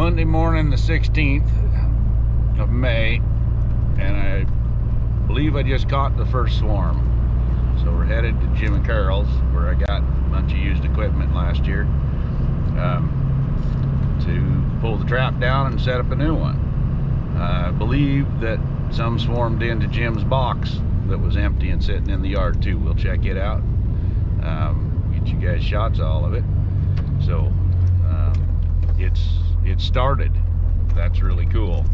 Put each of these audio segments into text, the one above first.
Monday morning, the 16th of May, and I believe I just caught the first swarm. So we're headed to Jim and Carol's, where I got a bunch of used equipment last year, to pull the trap down and set up a new one. I believe that some swarmed into Jim's box that was empty and sitting in the yard too. We'll check it out, get you guys shots of all of it. So it started. That's really cool.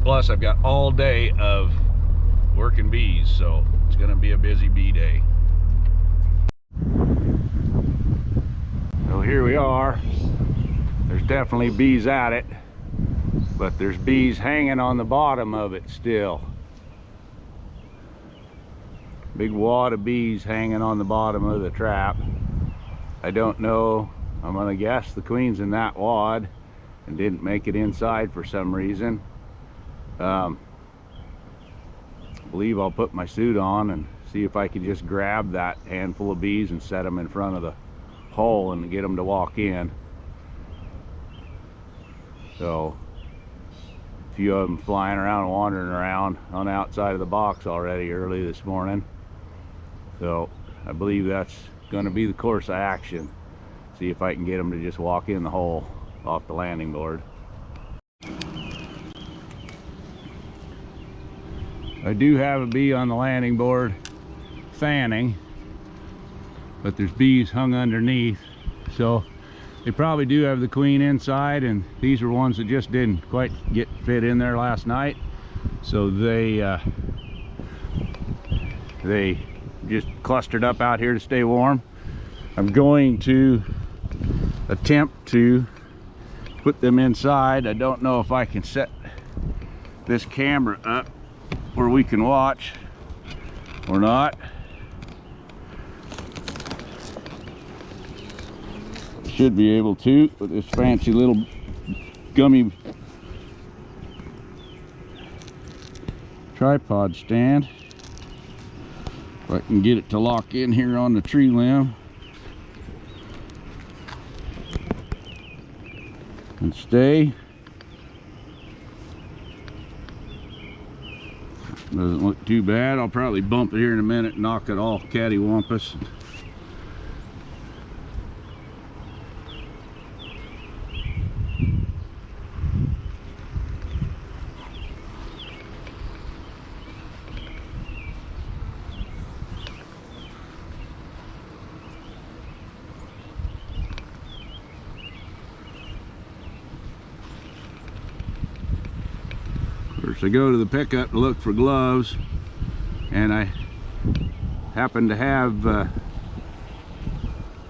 Plus I've got all day of working bees, so it's gonna be a busy bee day. So here we are. There's definitely bees at it, but there's bees hanging on the bottom of it still. Big wad of bees hanging on the bottom of the trap. I don't know, I'm gonna guess the queen's in that wad and didn't make it inside for some reason. I believe I'll put my suit on and see if I can just grab that handful of bees and set them in front of the hole and get them to walk in. So a few of them flying around and wandering around on the outside of the box already early this morning. So I believe that's going to be the course of action. See if I can get them to just walk in the hole off the landing board. I do have a bee on the landing board fanning, but there's bees hung underneath, so they probably do have the queen inside, and these are ones that just didn't quite get fit in there last night, so they just clustered up out here to stay warm. I'm going to attempt to put them inside. I don't know if I can set this camera up where we can watch or not. Should be able to with this fancy little gummy tripod stand. If I can get it to lock in here on the tree limb and stay. Doesn't look too bad. I'll probably bump it here in a minute and knock it all cattywampus. I go to the pickup to look for gloves, and I happen to have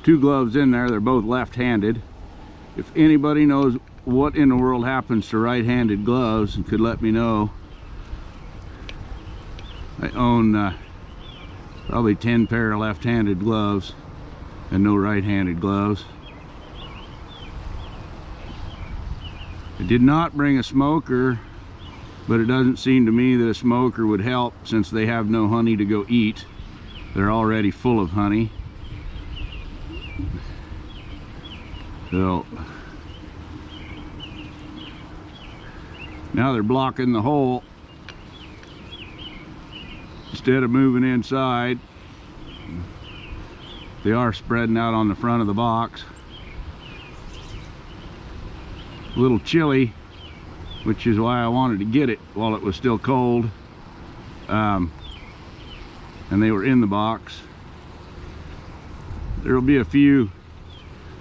two gloves in there. They're both left-handed. If anybody knows what in the world happens to right-handed gloves and could let me know. I own probably 10 pair of left-handed gloves and no right-handed gloves. I did not bring a smoker, but it doesn't seem to me that a smoker would help since they have no honey to go eat. They're already full of honey. So now they're blocking the hole instead of moving inside. They are spreading out on the front of the box. A little chilly, which is why I wanted to get it while it was still cold, and they were in the box. There will be a few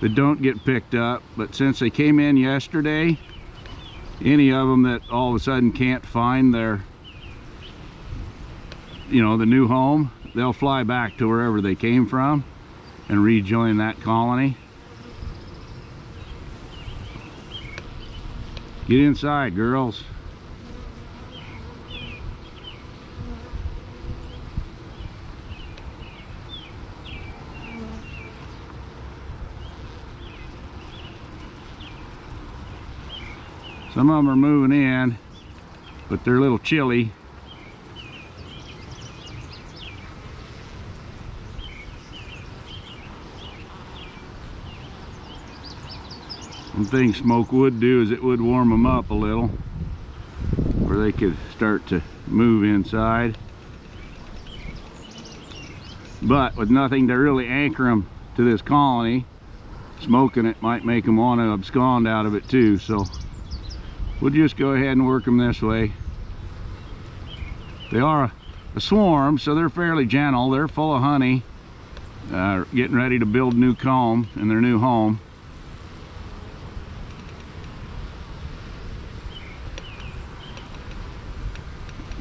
that don't get picked up, but since they came in yesterday, any of them that all of a sudden can't find their, the new home, they'll fly back to wherever they came from and rejoin that colony. Get inside, girls. Some of them are moving in, but they're a little chilly. One thing smoke would do is it would warm them up a little, where they could start to move inside. But with nothing to really anchor them to this colony, smoking it might make them want to abscond out of it too. So we'll just go ahead and work them this way. They are a swarm, so they're fairly gentle. They're full of honey, getting ready to build new comb in their new home.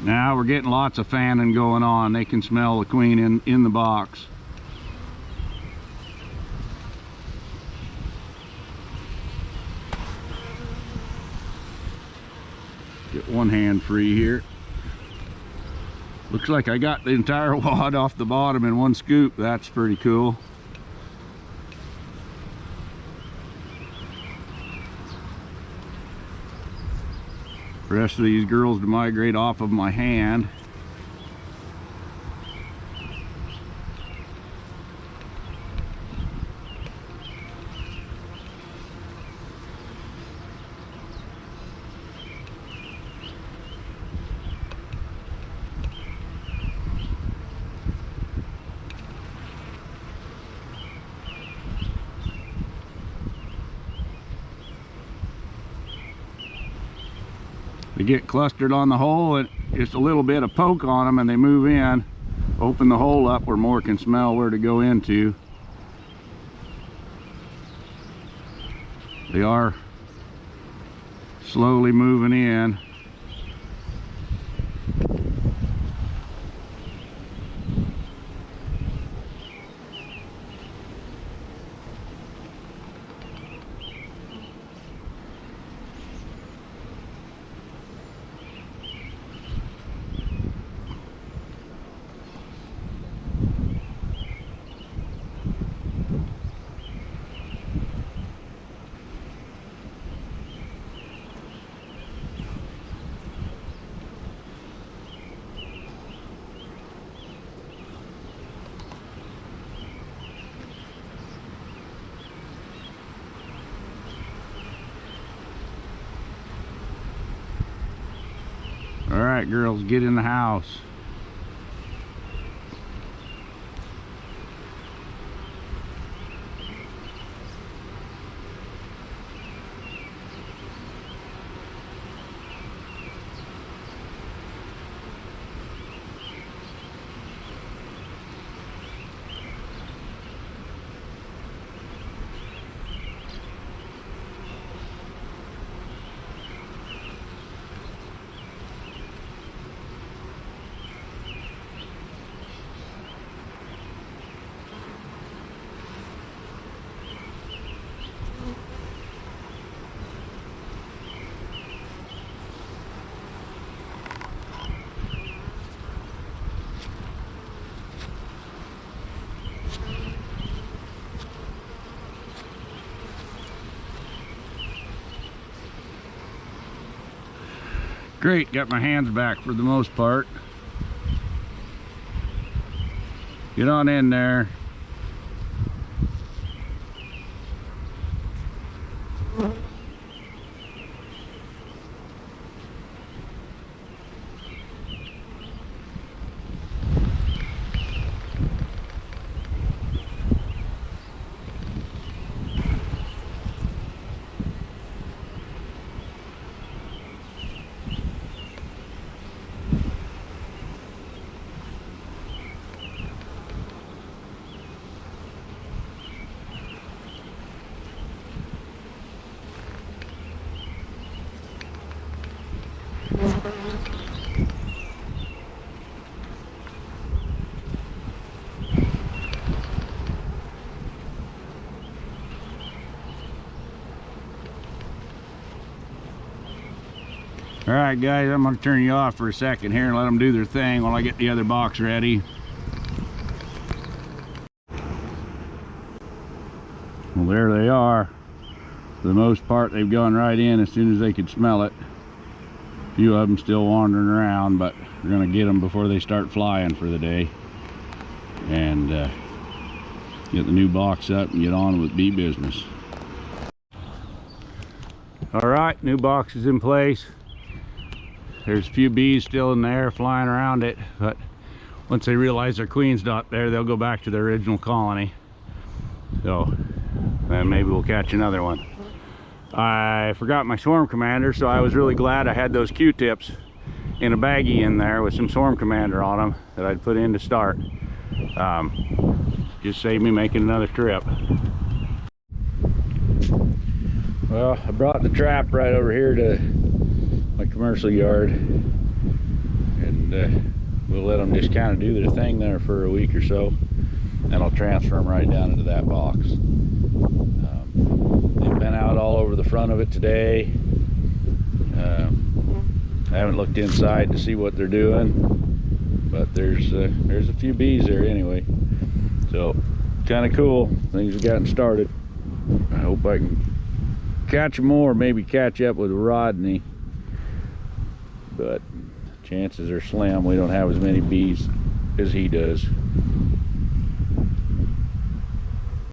Now we're getting lots of fanning going on. They can smell the queen in the box. Get one hand free here. Looks like I got the entire wad off the bottom in one scoop. That's pretty cool. The rest of these girls to migrate off of my hand. They get clustered on the hole, and just a little bit of poke on them and they move in. Open the hole up where more can smell where to go into. They are slowly moving in. All right, girls, get in the house. Great, got my hands back for the most part. Get on in there. All right, guys, I'm going to turn you off for a second here and let them do their thing while I get the other box ready. Well, there they are. For the most part, they've gone right in as soon as they could smell it. A few of them still wandering around, but we're going to get them before they start flying for the day. And get the new box up and get on with bee business. All right, new box is in place. There's a few bees still in there flying around it, but once they realize their queen's not there, they'll go back to their original colony. So then maybe we'll catch another one. I forgot my Swarm Commander, so I was really glad I had those Q-tips in a baggie in there with some Swarm Commander on them that I'd put in to start. Just saved me making another trip. Well, I brought the trap right over here to my commercial yard, and we'll let them just kind of do their thing there for a week or so, and I'll transfer them right down into that box. They've been out all over the front of it today. I haven't looked inside to see what they're doing, but there's a few bees there anyway, so kind of cool. Things have gotten started. I hope I can catch more, maybe catch up with Rodney, but chances are slim. We don't have as many bees as he does.